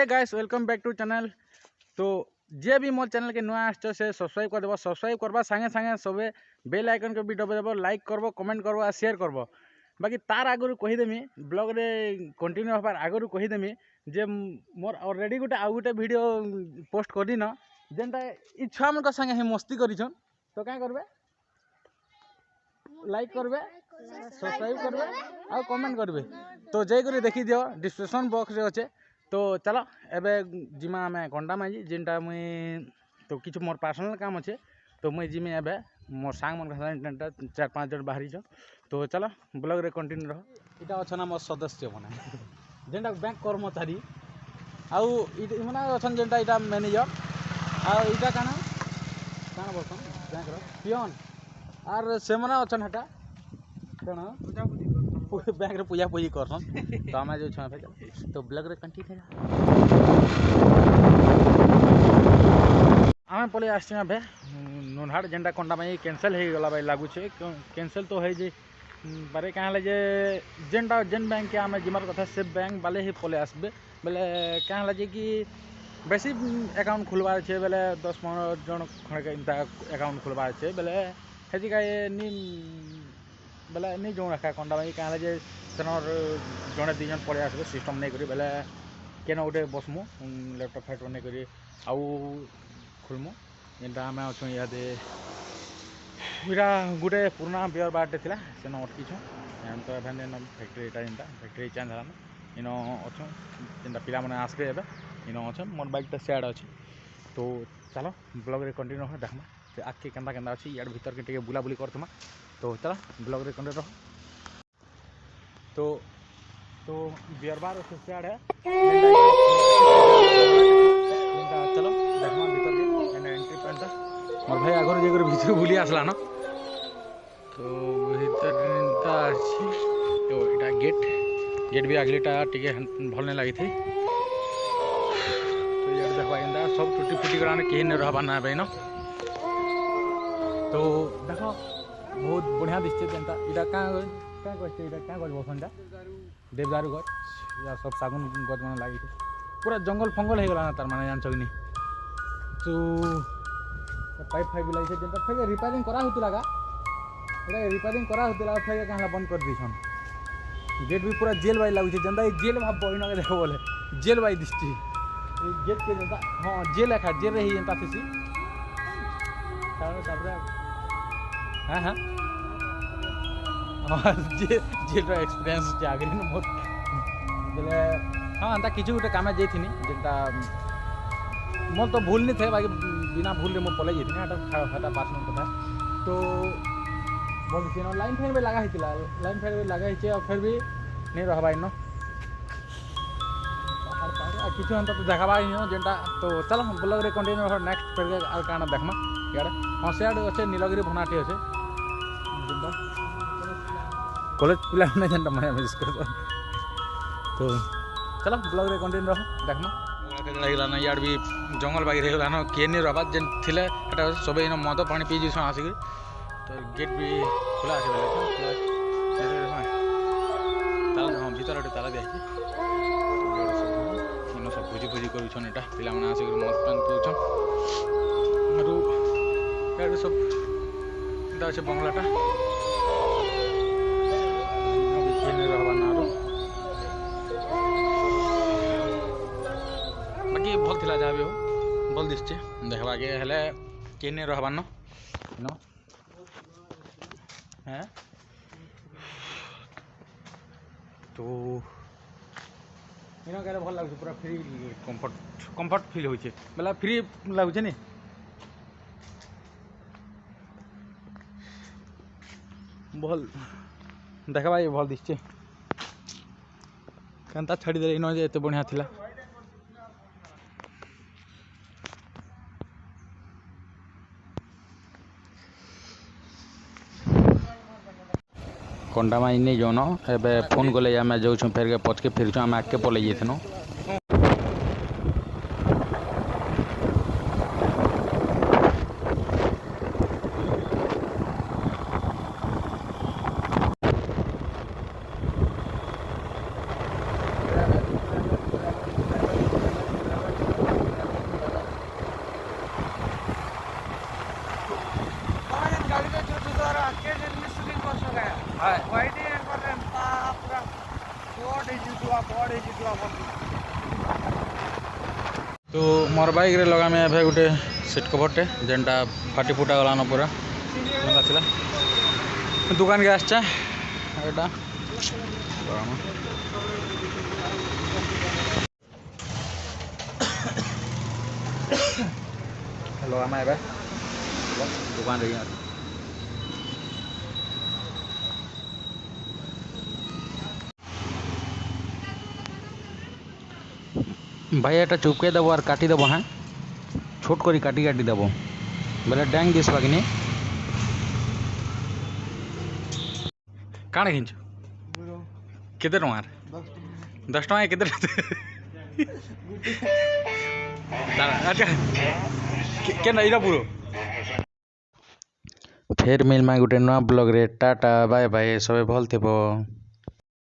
Guys welcome back to channel. तो जे भी मोर चैनल के नुआ आसछ से सब्सक्राइब कर देबो। सब्सक्राइब करबा संगे संगे सबे बेल आइकन के भी दबे देबो, लाइक करबो, कमेंट करबो आ शेयर करबो। बाकी तार आगु कहि देमी ब्लॉग रे कंटिन्यू होबार आगु कहि देमी जे मोर ऑलरेडी गोटे आउ गोटे वीडियो पोस्ट कर दिन जेनटा इ छुआ मन संगे हे मस्ती करिछन। तो का करबे, लाइक करबे, सब्सक्राइब करबे आ कमेंट करबे। तो जय करी देखि दियो डिस्क्रिप्शन बॉक्स रे अच्छे। तो चलो एबे जिमा आमे कंडा माजी जेनटा मुई तो किछु मोर पर्सनल काम अच्छे। तो मुई जिमी एबे मोर सांग मन का 4-5 जन बाहरी छ। तो चलो ब्लॉग रे कंटिन्यू रहो। इटा अछन मोर सदस्य मने जेनटा बैंक कर्मचारी आउ इमना अछन जेनटा इटा मैनेजर आ इटा काना काना बसन बैंक रो पियन आर से मना अछन हटा कना बैंक रे पूजा पूजी करसन। तो आमे जो छ तो ब्लॉग रे कंटिन्यू आमे पले आछे अबे नुनहाड़ जेनटा कंडा माई कैंसिल हे गला भाई लागू छे। कैंसिल तो है जे बारे कहले जे जेनटा जेन बैंक के आमे जिमार कथा से बैंक वाले ही पले आसबे बेले कहले जे कि बेसी अकाउंट खुलवार छे बेले 10-15 जन खणके इंता अकाउंट खुलवार छे बेले हेजी का नी बेले नी जो रखा कंडा भाई कहले जे सनर जने दी जन पले आसबे सिस्टम नै करी बेले केन उठे बसमु लैपटॉप फैक्टर नै करी आउ खुलमु जेनटा आमे अछु यादे इरा गुटे पुराना बियर बाटे थिला सेन अटकी छ एन तो एभेन न फैक्ट्री एटा जेनटा फैक्ट्री चेंज हलान इनो अछु जेनटा पिला माने आसबे एबे इनो अछु मोर बाइक त सेड अछि। तो चलो ब्लॉग रे कंटिन्यू हो देखमा से आके केंदा केंदा अछि यार भीतर के टिके बुला बुली करतमा। तो चलो ब्लॉग रे कंटिन्यू रहो। तो बियर बार से सेड है जेनटा चलो देखमा भीतर के एने एंट्री पॉइंट मोर भाई आगर जे भीतर बुली आसला न। तो भीतर ता अछि तो इटा गेट भी आगलीटा टिके भल नै लागि थी। तो यार देखबा एंदा सब टूटी फुटी गराने के नै रहबा ना बे न। तो देखो बहुत बढ़िया दिसते जेनटा इटा का कहते इटा का गछ बसनटा देवदारू गछ या सब सागुन गछ मन लागि थी पूरा जंगल फंगल हे गला ना तार माने जान छगनी। तो पाइप फाइप लागि जेनटा फेर रिपेयरिंग करा होती लगा एटा रिपेयरिंग करा होती लगा फेर कहला बंद कर दिछन। गेट भी पूरा जेल वाई लागु छे जेनटा जेल भाब बहिन के देखो बोले जेल वाई दिसती गेट के जेनटा हां जेल एखा जेल रही जेनटा थिसी तापर हां हां जेल रो एक्सपीरियंस जे आगे न बहुत बेले हां अंता किछु गोटे कामे जेथिनी जेनटा मोर तो भूल नहीं थे बाकी बिना भूल रे मो पले जेथिनी हटा पार्सनल कथा। तो बोल छी न लाइन फैन भी लगा हितला लाइन फैन भी लगा हिचे और फिर भी नहीं रहबा इनो पहाड़ पहाड़ आ किछु अंत तो देखाबा इनो जेनटा। तो चलो ब्लॉग रे कंटिन्यू हो नेक्स्ट फिर के आ काना देखमा यार हां सेड अच्छे नीलगिरी भनाटी अच्छे जेनटा कॉलेज पिला ने जेनटा मैं मिस कर। तो चलो ब्लॉग रे कंटिन्यू रहो देखमा लागला ना यार भी जंगल बागी रहला न के नहीं रहबा जेन थिले एटा सबे इन मद पानी पी जिस आसी। तो गेट भी खुला আছে बोले ताला हम भीतर ओटे ताला दे अछि इन सब भुजी भुजी करू छन एटा पिला माने आसी मद पानी पीउ छन आरो यार सब एटा छै बंगलाटा अभी के नहीं रहबा ना आरो बाकी भल थिला जाबे हो भल दिसचे देखबा के हेले के नहीं रहबा न नो है। तो इनो करे भल लागु पूरा फ्री कंफर्ट फील होय छे मतलब फ्री लागु छे नी। भल देखबा ये भल दिसचे केनता छाड़ी दे इनो जे एते बढ़िया थिला। कंडा माई नहीं जो एबे फोन गले आम जाऊँ फेर के पचके फिर आम आगे पलि जाइनु। हाय वाइटी एंकर पूरा बॉडी जितुआ तो मोर बाइक रे लगा में भाई गोटे सीट कभरटे जेनटा फाटी फुटा गलान पूरा जेनता थिला दुकान के आसचा एटा लगा में एबे दुकान रे भाई एटा चुपके देव और काटी देव हाँ छोट करी काटी काटी देव बोले डैंग दिस बागिनी काण घिंच केते टंगार 10 टंका केते अच्छा के नईरा पुरो फेर मिलमा गोटे नुआ ब्लॉग रे टाटा बाय बाय सबे भल थेबो।